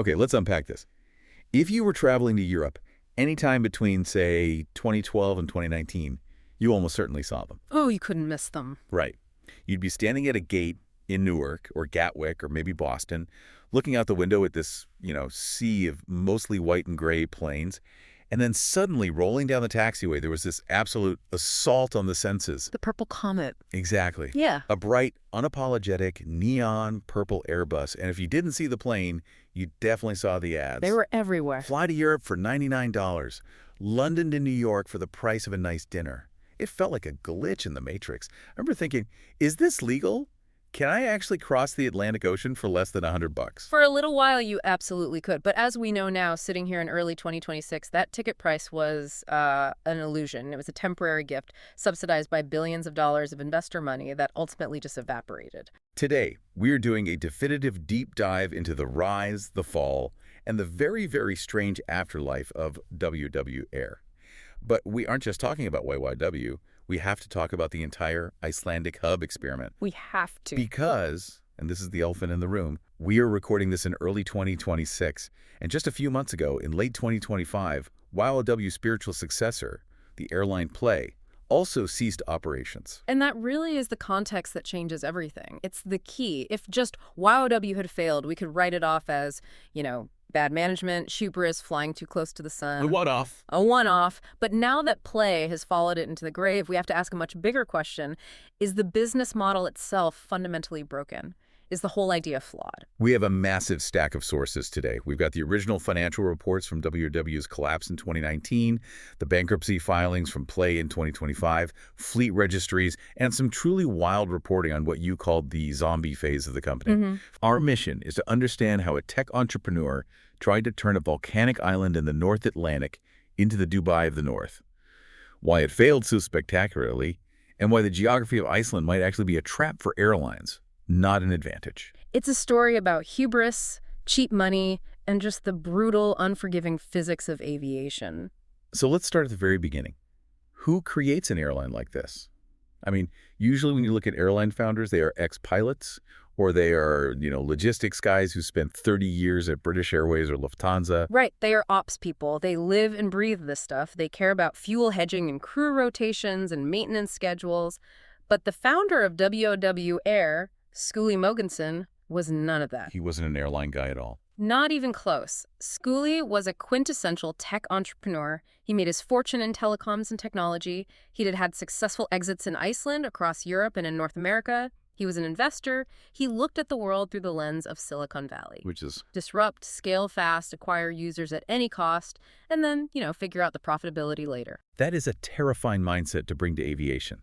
Okay, let's unpack this. If you were traveling to Europe anytime between, say, 2012 and 2019, you almost certainly saw them. Oh, you couldn't miss them. Right. You'd be standing at a gate in Newark or Gatwick or maybe Boston, looking out the window at this, sea of mostly white and gray planes, and then suddenly rolling down the taxiway, there was this absolute assault on the senses. The purple comet. Exactly. Yeah. A bright, unapologetic, neon purple Airbus. And if you didn't see the plane, you definitely saw the ads. They were everywhere. Fly to Europe for $99. London to New York for the price of a nice dinner. It felt like a glitch in the Matrix. I remember thinking, is this legal? Can I actually cross the Atlantic Ocean for less than $100? For a little while, you absolutely could. But as we know now, sitting here in early 2026, that ticket price was an illusion. It was a temporary gift subsidized by billions of dollars of investor money that ultimately just evaporated. Today, we're doing a definitive deep dive into the rise, the fall, and the very, very strange afterlife of WW Air. But we aren't just talking about YYW. We have to talk about the entire Icelandic hub experiment. We have to. Because, and this is the elephant in the room, we are recording this in early 2026. And just a few months ago, in late 2025, YYW's spiritual successor, the airline Play, also ceased operations. And that really is the context that changes everything. It's the key. If just YOW had failed, we could write it off as, bad management, hubris, flying too close to the sun. A one-off. A one-off. But now that Play has followed it into the grave, we have to ask a much bigger question. Is the business model itself fundamentally broken? Is the whole idea flawed? We have a massive stack of sources today. We've got the original financial reports from WW's collapse in 2019, the bankruptcy filings from Play in 2025, fleet registries, and some truly wild reporting on what you called the zombie phase of the company. Our mission is to understand how a tech entrepreneur tried to turn a volcanic island in the North Atlantic into the Dubai of the North, why it failed so spectacularly, and why the geography of Iceland might actually be a trap for airlines, not an advantage. It's a story about hubris, cheap money, and just the brutal, unforgiving physics of aviation. So let's start at the very beginning. Who creates an airline like this? I mean, usually when you look at airline founders, they are ex-pilots, or they are, logistics guys who spent 30 years at British Airways or Lufthansa. Right, they are ops people. They live and breathe this stuff. They care about fuel hedging and crew rotations and maintenance schedules. But the founder of WW Air, Skúli Mogensen, was none of that. He wasn't an airline guy at all. Not even close. Skúli was a quintessential tech entrepreneur. He made his fortune in telecoms and technology. He had had successful exits in Iceland, across Europe, and in North America. He was an investor. He looked at the world through the lens of Silicon Valley. Which is? Disrupt, scale fast, acquire users at any cost, and then, figure out the profitability later. That is a terrifying mindset to bring to aviation.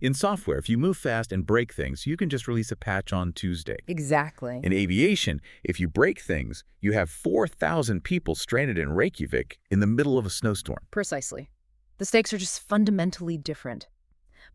In software, if you move fast and break things, you can just release a patch on Tuesday. Exactly. In aviation, if you break things, you have 4,000 people stranded in Reykjavik in the middle of a snowstorm. Precisely. The stakes are just fundamentally different.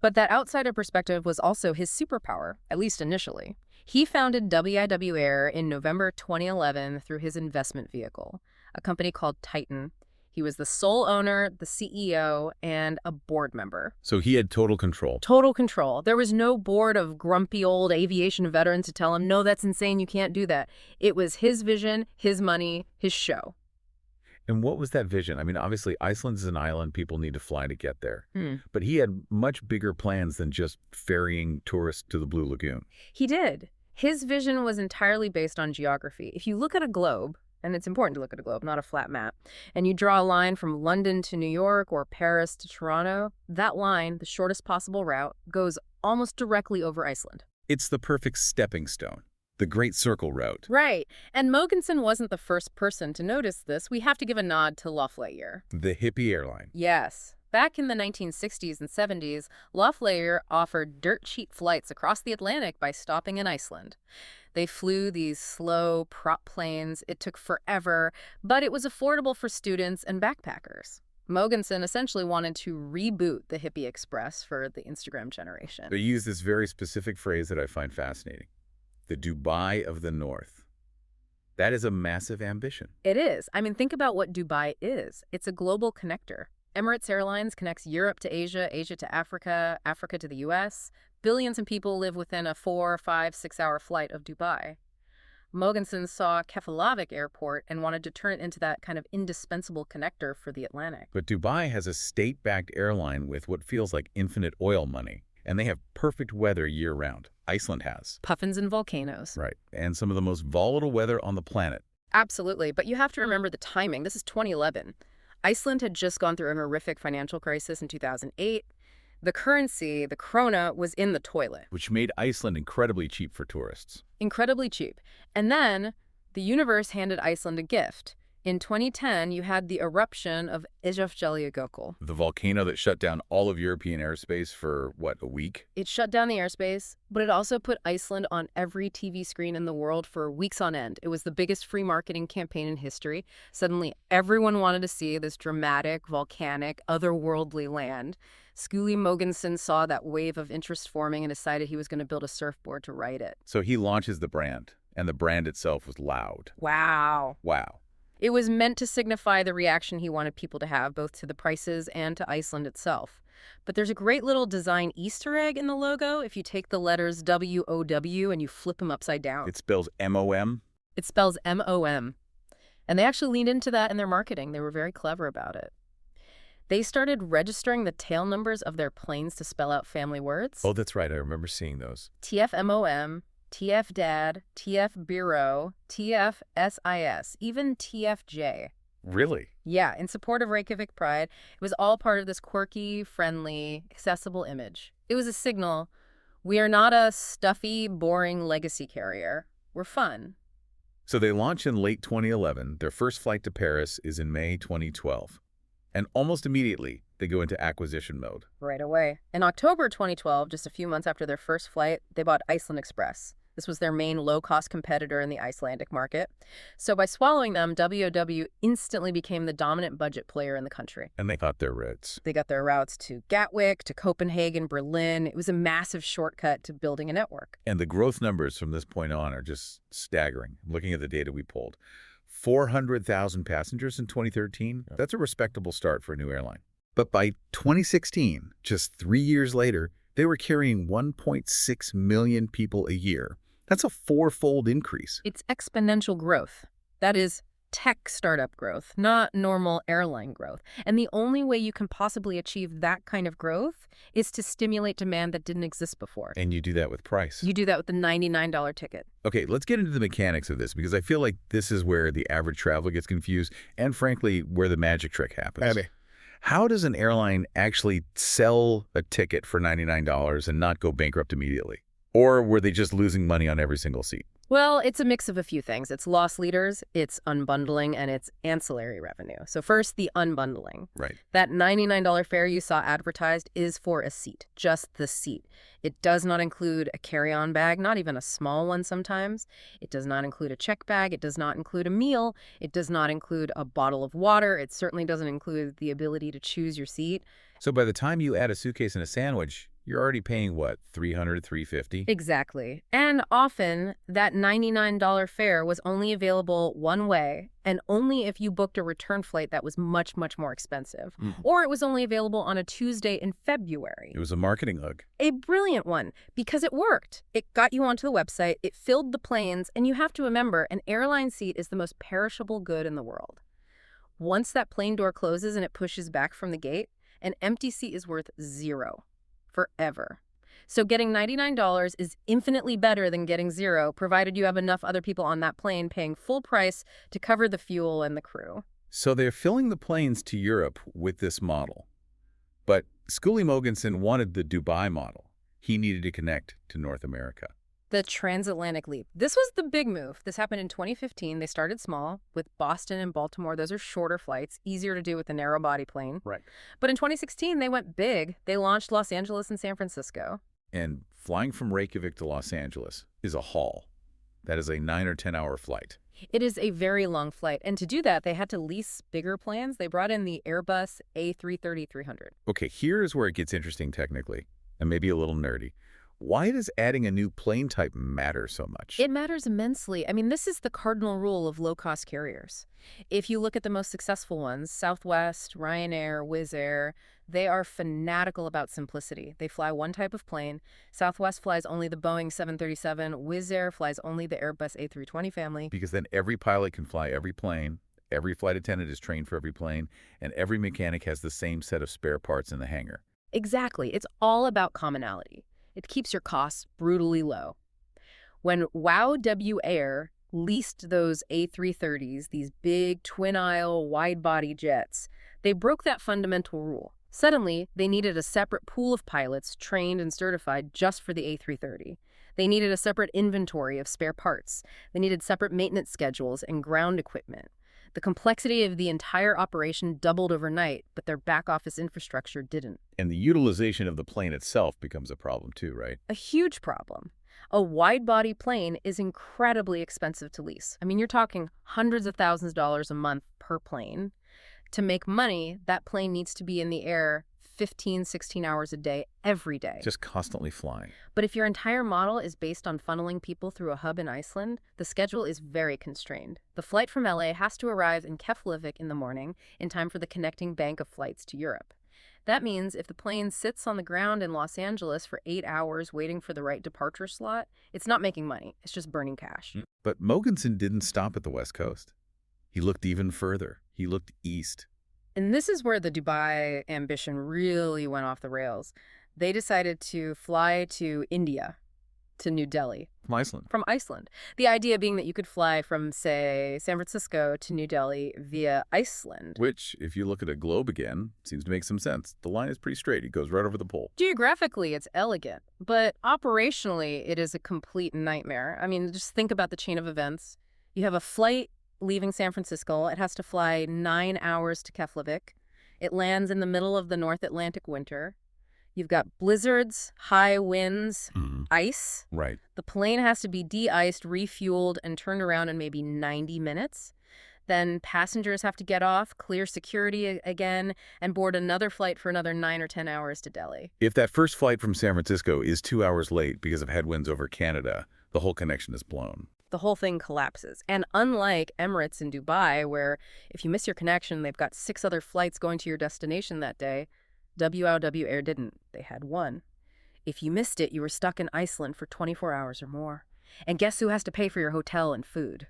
But that outsider perspective was also his superpower, at least initially. He founded WIW Air in November 2011 through his investment vehicle, a company called Titan. He was the sole owner, the CEO, and a board member. So he had total control. Total control. There was no board of grumpy old aviation veterans to tell him, no, that's insane, you can't do that. It was his vision, his money, his show. And what was that vision? I mean, obviously, Iceland is an island. People need to fly to get there. But he had much bigger plans than just ferrying tourists to the Blue Lagoon. He did. His vision was entirely based on geography. If you look at a globe, and it's important to look at a globe, not a flat map, and you draw a line from London to New York or Paris to Toronto, that line, the shortest possible route, goes almost directly over Iceland. It's the perfect stepping stone. The Great Circle Route. Right. And Mogensen wasn't the first person to notice this. We have to give a nod to Loftleiðir. The hippie airline. Yes. Back in the 1960s and 70s, Loftleiðir offered dirt-cheap flights across the Atlantic by stopping in Iceland. They flew these slow prop planes. It took forever, but it was affordable for students and backpackers. Mogensen essentially wanted to reboot the hippie express for the Instagram generation. They use this very specific phrase that I find fascinating. The Dubai of the North. That is a massive ambition. It is. I mean, think about what Dubai is. It's a global connector. Emirates Airlines connects Europe to Asia, Asia to Africa, Africa to the U.S. Billions of people live within a 4, 5, 6 hour flight of Dubai. Mogensen saw Keflavik Airport and wanted to turn it into that kind of indispensable connector for the Atlantic. But Dubai has a state-backed airline with what feels like infinite oil money, and they have perfect weather year-round. Iceland has. Puffins and volcanoes. Right, and some of the most volatile weather on the planet. Absolutely, but you have to remember the timing. This is 2011. Iceland had just gone through a horrific financial crisis in 2008. The currency, the krona, was in the toilet. Which made Iceland incredibly cheap for tourists. Incredibly cheap. And then the universe handed Iceland a gift. In 2010, you had the eruption of Eyjafjallajökull. The volcano that shut down all of European airspace for, what, a week? It shut down the airspace, but it also put Iceland on every TV screen in the world for weeks on end. It was the biggest free marketing campaign in history. Suddenly, everyone wanted to see this dramatic, volcanic, otherworldly land. Skúli Mogensen saw that wave of interest forming and decided he was going to build a surfboard to ride it. So he launches the brand, and the brand itself was loud. Wow. Wow. It was meant to signify the reaction he wanted people to have, both to the prices and to Iceland itself. But there's a great little design Easter egg in the logo if you take the letters WOW and you flip them upside down. It spells M-O-M? It spells M-O-M. And they actually leaned into that in their marketing. They were very clever about it. They started registering the tail numbers of their planes to spell out family words. Oh, that's right. I remember seeing those. TFMOM, TF Dad, TF Bureau, TF SIS, even TFJ. Really? Yeah, in support of Reykjavik Pride. It was all part of this quirky, friendly, accessible image. It was a signal. We are not a stuffy, boring legacy carrier. We're fun. So they launch in late 2011. Their first flight to Paris is in May 2012. And almost immediately, they go into acquisition mode. Right away. In October 2012, just a few months after their first flight, they bought Iceland Express. This was their main low-cost competitor in the Icelandic market. So by swallowing them, WOW instantly became the dominant budget player in the country. And they got their routes. They got their routes to Gatwick, to Copenhagen, Berlin. It was a massive shortcut to building a network. And the growth numbers from this point on are just staggering. Looking at the data we pulled. 400,000 passengers in 2013. That's a respectable start for a new airline. But by 2016, just 3 years later, they were carrying 1.6 million people a year. That's a four-fold increase. It's exponential growth. That is tech startup growth, not normal airline growth. And the only way you can possibly achieve that kind of growth is to stimulate demand that didn't exist before. And you do that with price. You do that with the $99 ticket. Okay, let's get into the mechanics of this, because I feel like this is where the average traveler gets confused and, frankly, where the magic trick happens. How does an airline actually sell a ticket for $99 and not go bankrupt immediately? Or were they just losing money on every single seat? Well, it's a mix of a few things. It's loss leaders, it's unbundling, and it's ancillary revenue. So first, the unbundling. Right. That $99 fare you saw advertised is for a seat, just the seat. It does not include a carry-on bag, not even a small one sometimes. It does not include a check bag. It does not include a meal. It does not include a bottle of water. It certainly doesn't include the ability to choose your seat. So by the time you add a suitcase and a sandwich, you're already paying, what, $300, $350? Exactly. And often, that $99 fare was only available one way, and only if you booked a return flight that was much, much more expensive. Or it was only available on a Tuesday in February. It was a marketing hook. A brilliant one, because it worked. It got you onto the website, it filled the planes, and you have to remember, an airline seat is the most perishable good in the world. Once that plane door closes and it pushes back from the gate, an empty seat is worth zero. Forever. So getting $99 is infinitely better than getting zero, provided you have enough other people on that plane paying full price to cover the fuel and the crew. So they're filling the planes to Europe with this model. But Skúli Mogensen wanted the Dubai model. He needed to connect to North America. The transatlantic leap. This was the big move. This happened in 2015. They started small with Boston and Baltimore. Those are shorter flights, easier to do with a narrow body plane. Right. But in 2016, they went big. They launched Los Angeles and San Francisco. And flying from Reykjavik to Los Angeles is a haul. That is a 9 or 10 hour flight. It is a very long flight. And to do that, they had to lease bigger planes. They brought in the Airbus A330-300. Okay, here's where it gets interesting technically, and maybe a little nerdy. Why does adding a new plane type matter so much? It matters immensely. I mean, this is the cardinal rule of low-cost carriers. If you look at the most successful ones, Southwest, Ryanair, Wizz Air, they are fanatical about simplicity. They fly one type of plane. Southwest flies only the Boeing 737. Wizz Air flies only the Airbus A320 family. Because then every pilot can fly every plane, every flight attendant is trained for every plane, and every mechanic has the same set of spare parts in the hangar. Exactly. It's all about commonality. It keeps your costs brutally low. When WOW Air leased those A330s, these big twin-aisle, wide-body jets, they broke that fundamental rule. Suddenly, they needed a separate pool of pilots trained and certified just for the A330. They needed a separate inventory of spare parts. They needed separate maintenance schedules and ground equipment. The complexity of the entire operation doubled overnight, but their back-office infrastructure didn't. And the utilization of the plane itself becomes a problem too, right? A huge problem. A wide-body plane is incredibly expensive to lease. I mean, you're talking hundreds of thousands of dollars a month per plane. To make money, that plane needs to be in the air 15, 16 hours a day, every day. Just constantly flying. But if your entire model is based on funneling people through a hub in Iceland, the schedule is very constrained. The flight from LA has to arrive in Keflavik in the morning in time for the connecting bank of flights to Europe. That means if the plane sits on the ground in Los Angeles for 8 hours waiting for the right departure slot, it's not making money. It's just burning cash. But Mogensen didn't stop at the West Coast. He looked even further. He looked east. And this is where the Dubai ambition really went off the rails. They decided to fly to India, to New Delhi. From Iceland. From Iceland. The idea being that you could fly from, say, San Francisco to New Delhi via Iceland. Which, if you look at a globe again, seems to make some sense. The line is pretty straight. It goes right over the pole. Geographically, it's elegant, but operationally, it is a complete nightmare. I mean, just think about the chain of events. You have a flight leaving San Francisco. It has to fly 9 hours to Keflavik. It lands in the middle of the North Atlantic winter. You've got blizzards, high winds, ice. Right. The plane has to be de-iced, refueled, and turned around in maybe 90 minutes. Then passengers have to get off, clear security again, and board another flight for another 9 or 10 hours to Delhi. If that first flight from San Francisco is 2 hours late because of headwinds over Canada, the whole connection is blown. The whole thing collapses. And unlike Emirates in Dubai, where if you miss your connection, they've got 6 other flights going to your destination that day, WOW Air didn't. They had 1. If you missed it, you were stuck in Iceland for 24 hours or more. And guess who has to pay for your hotel and food?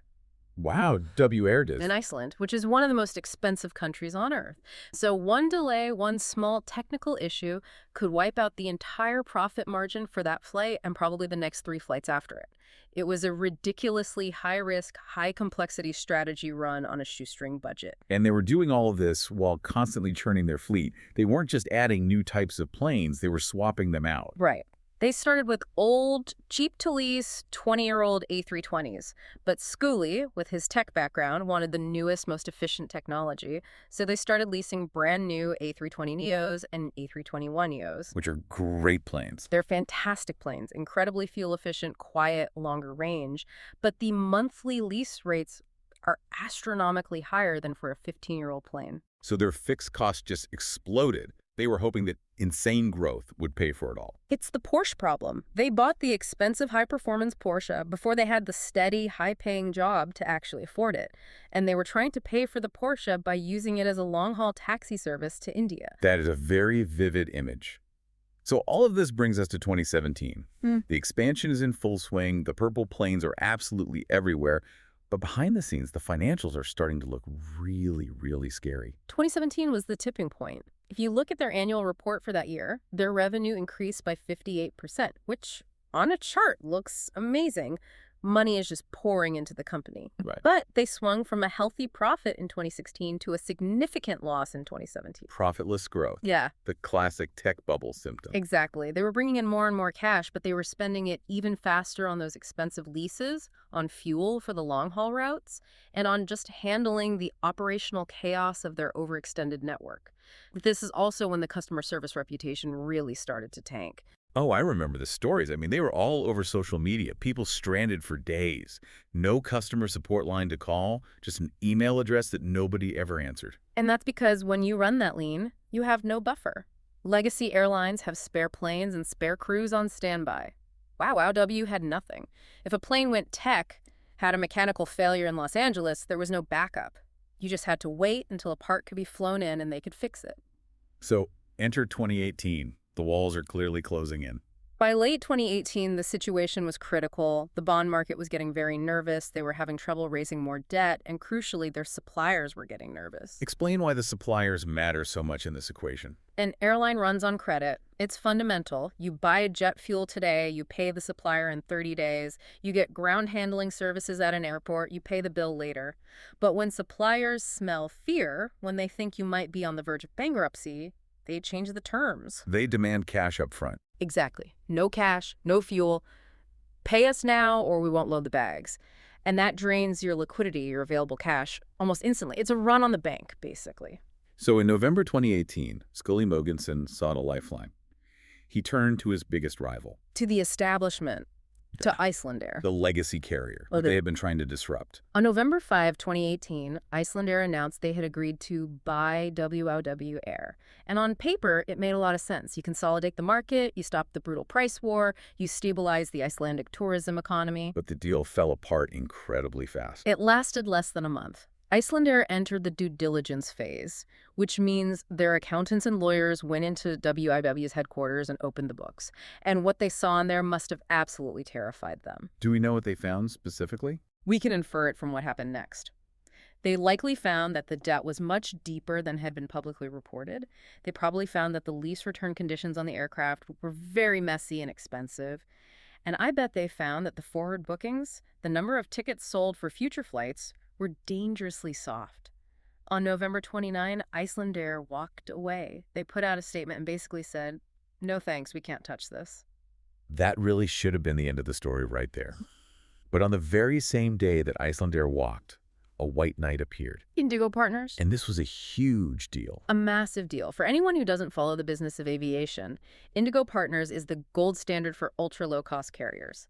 Wow, W Air does. In Iceland, which is one of the most expensive countries on Earth. So one delay, one small technical issue could wipe out the entire profit margin for that flight and probably the next 3 flights after it. It was a ridiculously high-risk, high-complexity strategy run on a shoestring budget. And they were doing all of this while constantly churning their fleet. They weren't just adding new types of planes, they were swapping them out. Right. They started with old, cheap-to-lease, 20-year-old A320s. But Skúli, with his tech background, wanted the newest, most efficient technology. So they started leasing brand-new A320neos and A321neos. Which are great planes. They're fantastic planes, incredibly fuel-efficient, quiet, longer range. But the monthly lease rates are astronomically higher than for a 15-year-old plane. So their fixed costs just exploded. They were hoping that insane growth would pay for it all. It's the Porsche problem. They bought the expensive high-performance Porsche before they had the steady, high-paying job to actually afford it. And they were trying to pay for the Porsche by using it as a long-haul taxi service to India. That is a very vivid image. So all of this brings us to 2017. The expansion is in full swing. The purple planes are absolutely everywhere. But behind the scenes, the financials are starting to look really, really scary. 2017 was the tipping point. If you look at their annual report for that year, their revenue increased by 58%, which on a chart looks amazing. Money is just pouring into the company. Right. But they swung from a healthy profit in 2016 to a significant loss in 2017. Profitless growth. Yeah. The classic tech bubble symptom. Exactly. They were bringing in more and more cash, but they were spending it even faster on those expensive leases, on fuel for the long-haul routes, and on just handling the operational chaos of their overextended network. This is also when the customer service reputation really started to tank. Oh, I remember the stories. I mean, they were all over social media. People stranded for days. No customer support line to call, just an email address that nobody ever answered. And that's because when you run that lean, you have no buffer. Legacy airlines have spare planes and spare crews on standby. WOW had nothing. If a plane went tech, had a mechanical failure in Los Angeles, there was no backup. You just had to wait until a part could be flown in and they could fix it. So enter 2018. The walls are clearly closing in. By late 2018, the situation was critical. The bond market was getting very nervous. They were having trouble raising more debt, and crucially, their suppliers were getting nervous. Explain why the suppliers matter so much in this equation. An airline runs on credit. It's fundamental. You buy jet fuel today, you pay the supplier in 30 days, you get ground handling services at an airport, you pay the bill later. But when suppliers smell fear, when they think you might be on the verge of bankruptcy, they change the terms. They demand cash up front. Exactly. No cash, no fuel. Pay us now or we won't load the bags. And that drains your liquidity, your available cash, almost instantly. It's a run on the bank, basically. So in November 2018, Skúli Mogensen sought a lifeline. He turned to his biggest rival, To the establishment, to Icelandair. the legacy carrier they had been trying to disrupt. On November 5, 2018, Icelandair announced they had agreed to buy WOW Air. And on paper, it made a lot of sense. You consolidate the market, you stop the brutal price war, you stabilize the Icelandic tourism economy. But the deal fell apart incredibly fast. It lasted less than a month. Icelandair entered the due diligence phase, which means their accountants and lawyers went into WIW's headquarters and opened the books. And what they saw in there must have absolutely terrified them. Do we know what they found specifically? We can infer it from what happened next. They likely found that the debt was much deeper than had been publicly reported. They probably found that the lease return conditions on the aircraft were very messy and expensive. And I bet they found that the forward bookings, the number of tickets sold for future flights, were dangerously soft. On November 29, Icelandair walked away. They put out a statement and basically said, "No thanks, we can't touch this." That really should have been the end of the story right there. But on the very same day that Icelandair walked, a white knight appeared. Indigo Partners? And this was a huge deal. A massive deal. For anyone who doesn't follow the business of aviation, Indigo Partners is the gold standard for ultra-low-cost carriers.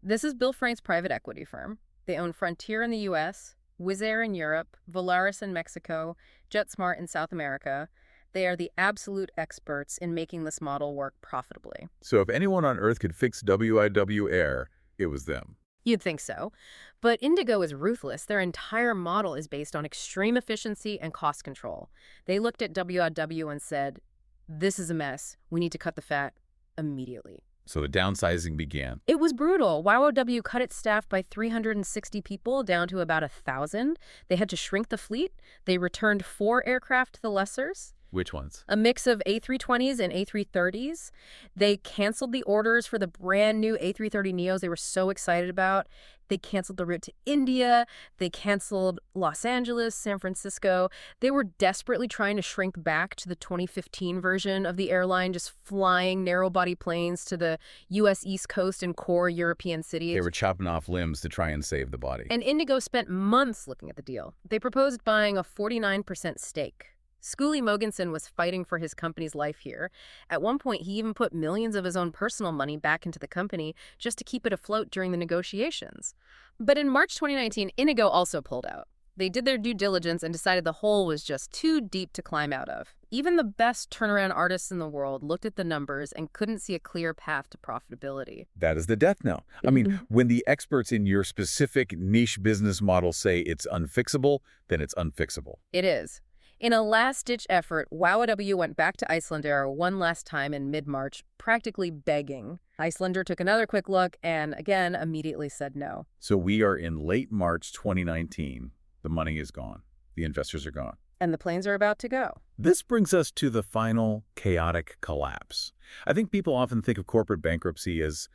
This is Bill Frank's private equity firm. They own Frontier in the U.S., Wizz Air in Europe, Volaris in Mexico, JetSmart in South America. They are the absolute experts in making this model work profitably. So if anyone on Earth could fix WIW Air, it was them. You'd think so. But Indigo is ruthless. Their entire model is based on extreme efficiency and cost control. They looked at WIW and said, "This is a mess. We need to cut the fat immediately." So the downsizing began. It was brutal. WOW cut its staff by 360 people down to about 1,000. They had to shrink the fleet. They returned 4 aircraft to the lessors. Which ones? A mix of A320s and A330s. They canceled the orders for the brand new A330neos they were so excited about. They canceled the route to India. They canceled Los Angeles, San Francisco. They were desperately trying to shrink back to the 2015 version of the airline, just flying narrow-body planes to the U.S. East Coast and core European cities. They were chopping off limbs to try and save the body. And Indigo spent months looking at the deal. They proposed buying a 49% stake. Skúli Mogensen was fighting for his company's life here. At one point, he even put millions of his own personal money back into the company just to keep it afloat during the negotiations. But in March 2019, Indigo also pulled out. They did their due diligence and decided the hole was just too deep to climb out of. Even the best turnaround artists in the world looked at the numbers and couldn't see a clear path to profitability. That is the death knell. I mean, when the experts in your specific niche business model say it's unfixable, then it's unfixable. It is. In a last-ditch effort, WOW went back to Icelandair one last time in mid-March, practically begging. Icelandair took another quick look and, again, immediately said no. So we are in late March 2019. The money is gone. The investors are gone. And the planes are about to go. This brings us to the final chaotic collapse. I think people often think of corporate bankruptcy as,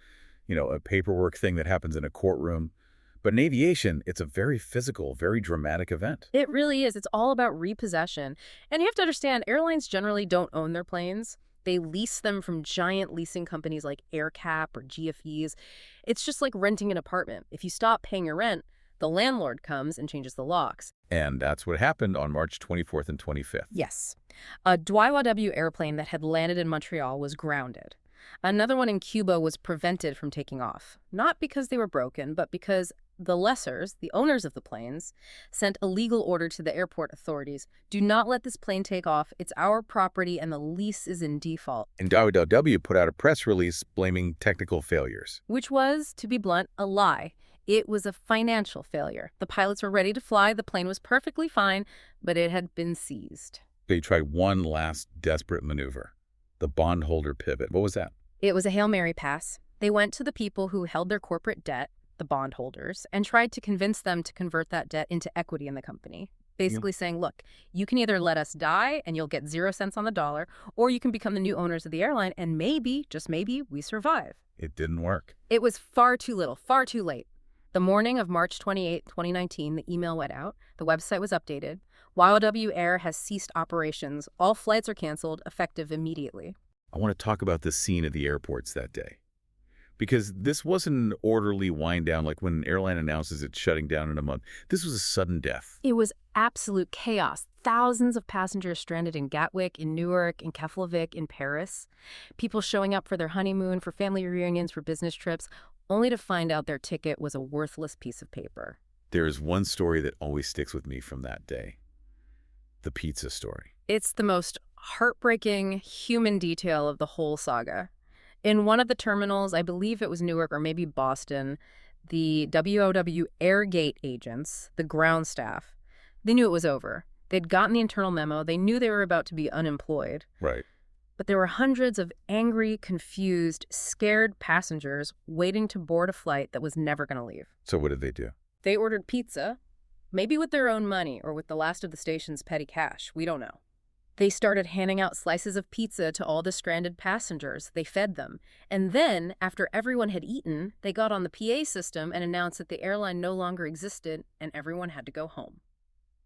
a paperwork thing that happens in a courtroom. But in aviation, it's a very physical, very dramatic event. It really is. It's all about repossession. And you have to understand, airlines generally don't own their planes. They lease them from giant leasing companies like AirCap or GFEs. It's just like renting an apartment. If you stop paying your rent, the landlord comes and changes the locks. And that's what happened on March 24th and 25th. Yes. A WOW airplane that had landed in Montreal was grounded. Another one in Cuba was prevented from taking off. Not because they were broken, but because The lessors, the owners of the planes, sent a legal order to the airport authorities. Do not let this plane take off. It's our property and the lease is in default. And WOW put out a press release blaming technical failures. Which was, to be blunt, a lie. It was a financial failure. The pilots were ready to fly, the plane was perfectly fine, but it had been seized. They tried one last desperate maneuver, the bondholder pivot. What was that? It was a Hail Mary pass. They went to the people who held their corporate debt, the bondholders, and tried to convince them to convert that debt into equity in the company. Basically saying, look, you can either let us die and you'll get 0 cents on the dollar, or you can become the new owners of the airline and maybe, just maybe, we survive. It didn't work. It was far too little, far too late. The morning of March 28, 2019, the email went out. The website was updated. WOW Air has ceased operations. All flights are canceled, effective immediately. I want to talk about the scene at the airports that day. Because this wasn't an orderly wind down like when an airline announces it's shutting down in a month. This was a sudden death. It was absolute chaos. Thousands of passengers stranded in Gatwick, in Newark, in Keflavik, in Paris. People showing up for their honeymoon, for family reunions, for business trips, only to find out their ticket was a worthless piece of paper. There is one story that always sticks with me from that day. The pizza story. It's the most heartbreaking human detail of the whole saga. In one of the terminals, I believe it was Newark or maybe Boston, the WOW Airgate agents, the ground staff, they knew it was over. They'd gotten the internal memo. They knew they were about to be unemployed. Right. But there were hundreds of angry, confused, scared passengers waiting to board a flight that was never going to leave. So what did they do? They ordered pizza, maybe with their own money or with the last of the station's petty cash. We don't know. They started handing out slices of pizza to all the stranded passengers. They fed them. And then, after everyone had eaten, they got on the PA system and announced that the airline no longer existed and everyone had to go home.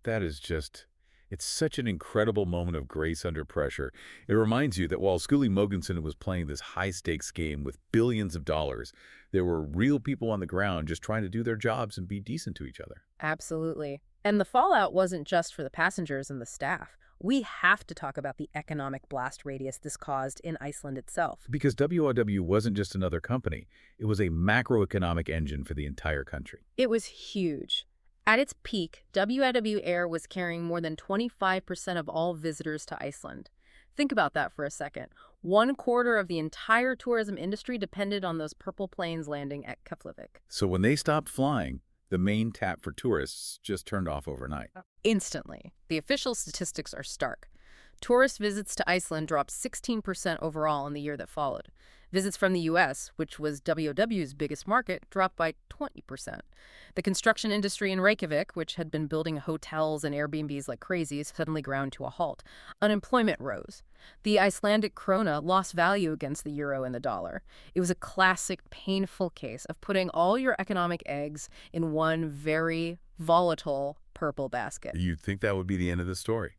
That is just... It's such an incredible moment of grace under pressure. It reminds you that while Skúli Mogensen was playing this high-stakes game with billions of dollars, there were real people on the ground just trying to do their jobs and be decent to each other. Absolutely. And the fallout wasn't just for the passengers and the staff. We have to talk about the economic blast radius this caused in Iceland itself. Because WOW wasn't just another company. It was a macroeconomic engine for the entire country. It was huge. At its peak, WOW Air was carrying more than 25% of all visitors to Iceland. Think about that for a second. 1/4 of the entire tourism industry depended on those purple planes landing at Keflavik. So when they stopped flying, the main tap for tourists just turned off overnight. Instantly. The official statistics are stark. Tourist visits to Iceland dropped 16% overall in the year that followed. Visits from the U.S., which was WOW's biggest market, dropped by 20%. The construction industry in Reykjavik, which had been building hotels and Airbnbs like crazy, suddenly ground to a halt. Unemployment rose. The Icelandic krona lost value against the euro and the dollar. It was a classic, painful case of putting all your economic eggs in one very volatile purple basket. You'd think that would be the end of the story.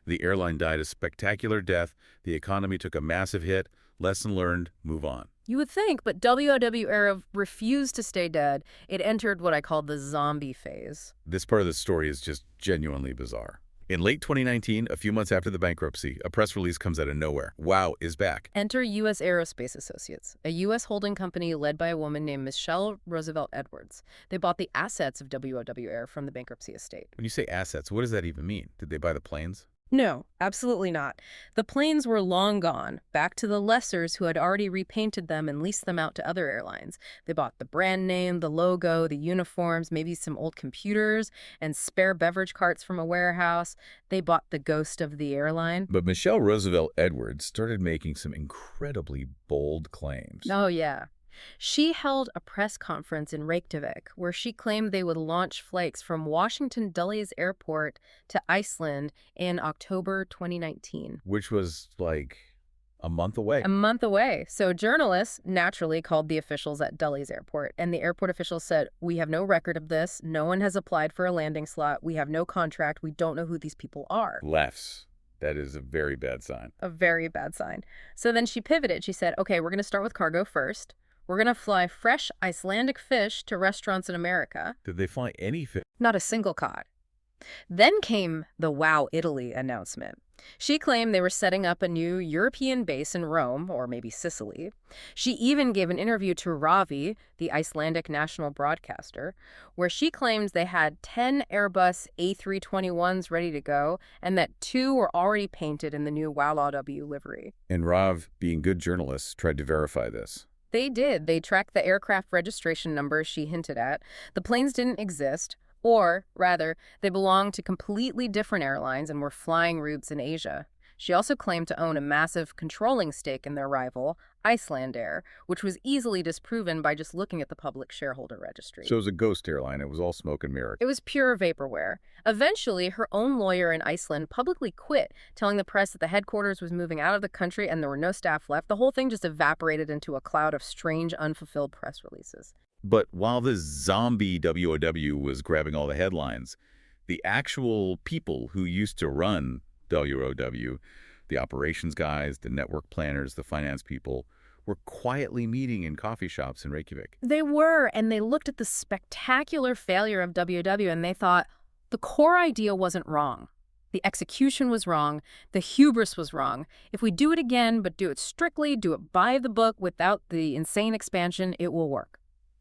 The airline died a spectacular death. The economy took a massive hit. Lesson learned, move on. You would think, but WOW Air refused to stay dead. It entered what I call the zombie phase. This part of the story is just genuinely bizarre. In late 2019, a few months after the bankruptcy, a press release comes out of nowhere. WOW is back. Enter U.S. Aerospace Associates, a U.S. holding company led by a woman named Michelle Roosevelt Edwards. They bought the assets of WOW Air from the bankruptcy estate. When you say assets, what does that even mean? Did they buy the planes? No, absolutely not. The planes were long gone, back to the lessors who had already repainted them and leased them out to other airlines. They bought the brand name, the logo, the uniforms, maybe some old computers, and spare beverage carts from a warehouse. They bought the ghost of the airline. But Michelle Roosevelt Edwards started making some incredibly bold claims. Oh, yeah. She held a press conference in Reykjavik where she claimed they would launch flights from Washington Dulles Airport to Iceland in October 2019. Which was like a month away. A month away. So journalists naturally called the officials at Dulles Airport, and the airport officials said, "We have no record of this. No one has applied for a landing slot. We have no contract. We don't know who these people are." Lefts. That is a very bad sign. A very bad sign. So then she pivoted. She said, okay, we're going to start with cargo first. We're going to fly fresh Icelandic fish to restaurants in America. Did they fly any fish? Not a single cod. Then came the Wow Italy announcement. She claimed they were setting up a new European base in Rome, or maybe Sicily. She even gave an interview to Ravi, the Icelandic national broadcaster, where she claimed they had 10 Airbus A321s ready to go and that 2 were already painted in the new WOW livery. And Rav, being good journalists, tried to verify this. They did. They tracked the aircraft registration numbers she hinted at. The planes didn't exist. Or, rather, they belonged to completely different airlines and were flying routes in Asia. She also claimed to own a massive controlling stake in their rival, Icelandair, which was easily disproven by just looking at the public shareholder registry. So it was a ghost airline. It was all smoke and mirror. It was pure vaporware. Eventually, her own lawyer in Iceland publicly quit, telling the press that the headquarters was moving out of the country and there were no staff left. The whole thing just evaporated into a cloud of strange, unfulfilled press releases. But while this zombie WOW was grabbing all the headlines, the actual people who used to run WOW, the operations guys, the network planners, the finance people, were quietly meeting in coffee shops in Reykjavik. They were, and they looked at the spectacular failure of WOW and they thought, the core idea wasn't wrong. The execution was wrong. The hubris was wrong. If we do it again, but do it strictly, do it by the book without the insane expansion, it will work.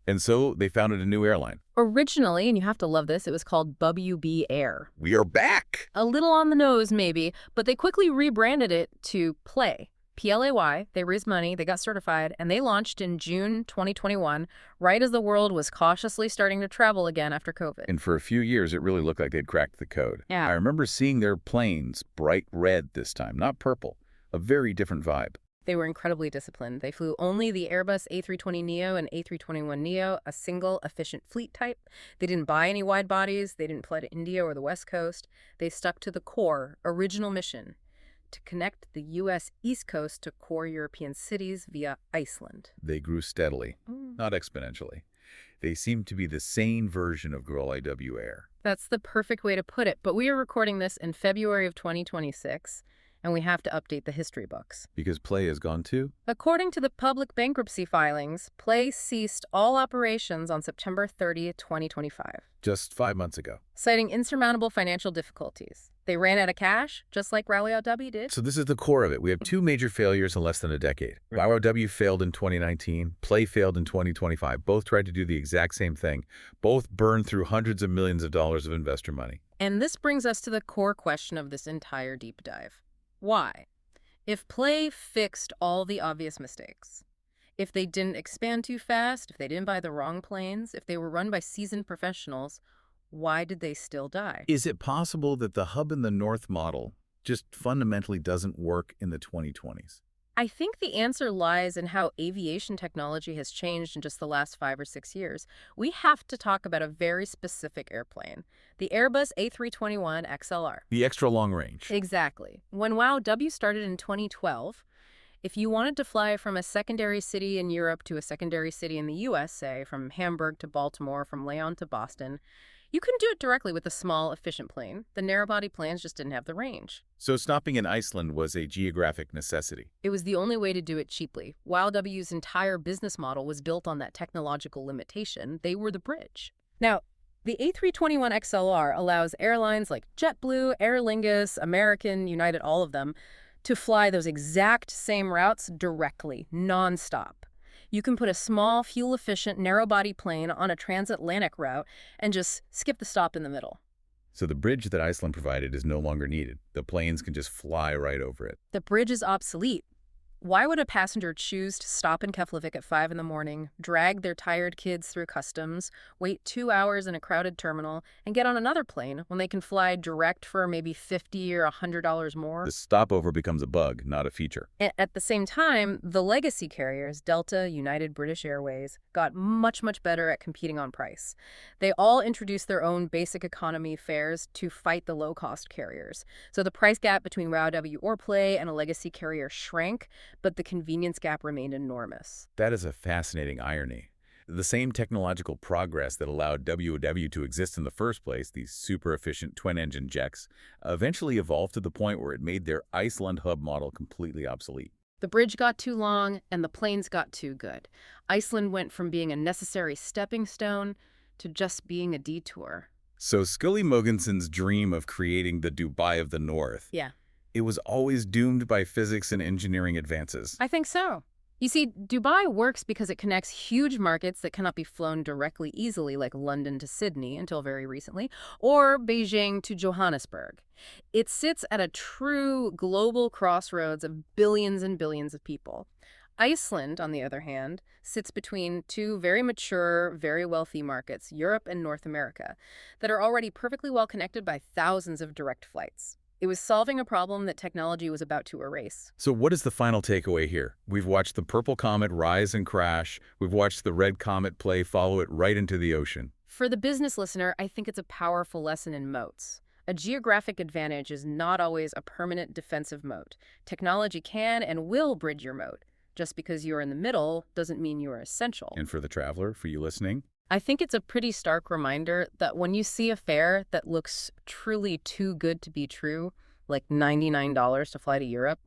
And so they founded a new airline. Originally, and you have to love this, it was called WB Air. We are back! A little on the nose, maybe, but they quickly rebranded it to Play. Play. They raised money, they got certified, and they launched in June 2021, right as the world was cautiously starting to travel again after COVID. And for a few years, it really looked like they'd cracked the code. Yeah. I remember seeing their planes bright red this time, not purple. A very different vibe. They were incredibly disciplined. They flew only the Airbus A320neo and A321neo, a single, efficient fleet type. They didn't buy any wide bodies. They didn't fly to India or the West Coast. They stuck to the core, original mission, to connect the U.S. East Coast to core European cities via Iceland. They grew steadily, not exponentially. They seemed to be the sane version of Girl IW Air. That's the perfect way to put it, but we are recording this in February of 2026. And we have to update the history books. Because Play has gone too? According to the public bankruptcy filings, Play ceased all operations on September 30, 2025. Just 5 months ago. Citing insurmountable financial difficulties. They ran out of cash, just like WOW did. So this is the core of it. We have 2 major failures in less than a decade. WOW failed in 2019. Play failed in 2025. Both tried to do the exact same thing. Both burned through hundreds of millions of dollars of investor money. And this brings us to the core question of this entire deep dive. Why? If Play fixed all the obvious mistakes, if they didn't expand too fast, if they didn't buy the wrong planes, if they were run by seasoned professionals, why did they still die? Is it possible that the hub in the north model just fundamentally doesn't work in the 2020s? I think the answer lies in how aviation technology has changed in just the last 5 or 6 years. We have to talk about a very specific airplane, the Airbus A321 XLR. The extra long range. Exactly. When WOW started in 2012, if you wanted to fly from a secondary city in Europe to a secondary city in the US, say from Hamburg to Baltimore, from Lyon to Boston, you couldn't do it directly with a small, efficient plane. The narrow-body planes just didn't have the range. So stopping in Iceland was a geographic necessity. It was the only way to do it cheaply. WOW's entire business model was built on that technological limitation. They were the bridge. Now, the A321 XLR allows airlines like JetBlue, Aer Lingus, American, United, all of them, to fly those exact same routes directly, nonstop. You can put a small, fuel-efficient, narrow-body plane on a transatlantic route and just skip the stop in the middle. So the bridge that Iceland provided is no longer needed. The planes can just fly right over it. The bridge is obsolete. Why would a passenger choose to stop in Keflavik at 5 in the morning, drag their tired kids through customs, wait 2 hours in a crowded terminal, and get on another plane when they can fly direct for maybe $50 or $100 more? The stopover becomes a bug, not a feature. At the same time, the legacy carriers, Delta, United, British Airways, got much, much better at competing on price. They all introduced their own basic economy fares to fight the low-cost carriers. So the price gap between WOW or Play and a legacy carrier shrank, but the convenience gap remained enormous. That is a fascinating irony. The same technological progress that allowed WOW to exist in the first place, these super-efficient twin-engine jets, eventually evolved to the point where it made their Iceland hub model completely obsolete. The bridge got too long, and the planes got too good. Iceland went from being a necessary stepping stone to just being a detour. So Skúli Mogensen's dream of creating the Dubai of the North, Yeah, it was always doomed by physics and engineering advances. I think so. You see, Dubai works because it connects huge markets that cannot be flown directly easily, like London to Sydney until very recently, or Beijing to Johannesburg. It sits at a true global crossroads of billions and billions of people. Iceland, on the other hand, sits between two very mature, very wealthy markets, Europe and North America, that are already perfectly well connected by thousands of direct flights. It was solving a problem that technology was about to erase. So what is the final takeaway here? We've watched the purple comet rise and crash. We've watched the red comet play follow it right into the ocean. For the business listener, I think it's a powerful lesson in moats. A geographic advantage is not always a permanent defensive moat. Technology can and will bridge your moat. Just because you're in the middle doesn't mean you are essential. And for the traveler, for you listening, I think it's a pretty stark reminder that when you see a fare that looks truly too good to be true, like $99 to fly to Europe,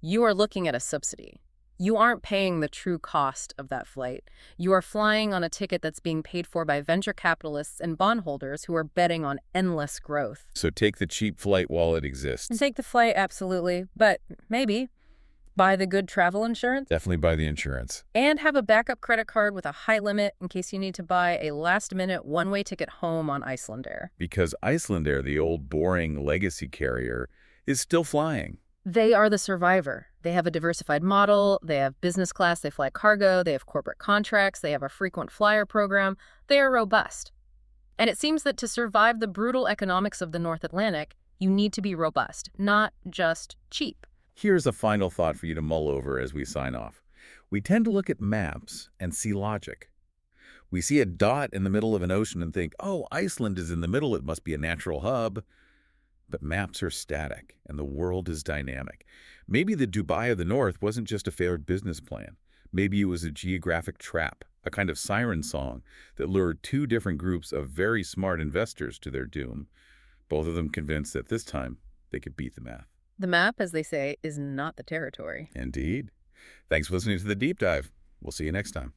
you are looking at a subsidy. You aren't paying the true cost of that flight. You are flying on a ticket that's being paid for by venture capitalists and bondholders who are betting on endless growth. so take the cheap flight while it exists. And take the flight, absolutely, but maybe buy the good travel insurance Definitely buy the insurance. and have a backup credit card with a high limit in case you need to buy a last-minute one-way ticket home on Icelandair. Because Icelandair, the old boring legacy carrier, is still flying. They are the survivor. They have a diversified model, they have business class, they fly cargo, they have corporate contracts, they have a frequent flyer program. They are robust. And it seems that to survive the brutal economics of the North Atlantic, you need to be robust, not just cheap. Here's a final thought for you to mull over as we sign off. We tend to look at maps and see logic. We see a dot in the middle of an ocean and think, oh, Iceland is in the middle, it must be a natural hub. But maps are static, and the world is dynamic. Maybe the Dubai of the North wasn't just a failed business plan. Maybe it was a geographic trap, a kind of siren song that lured two different groups of very smart investors to their doom, both of them convinced that this time they could beat the math. The map, as they say, is not the territory. Indeed. Thanks for listening to The Deep Dive. We'll see you next time.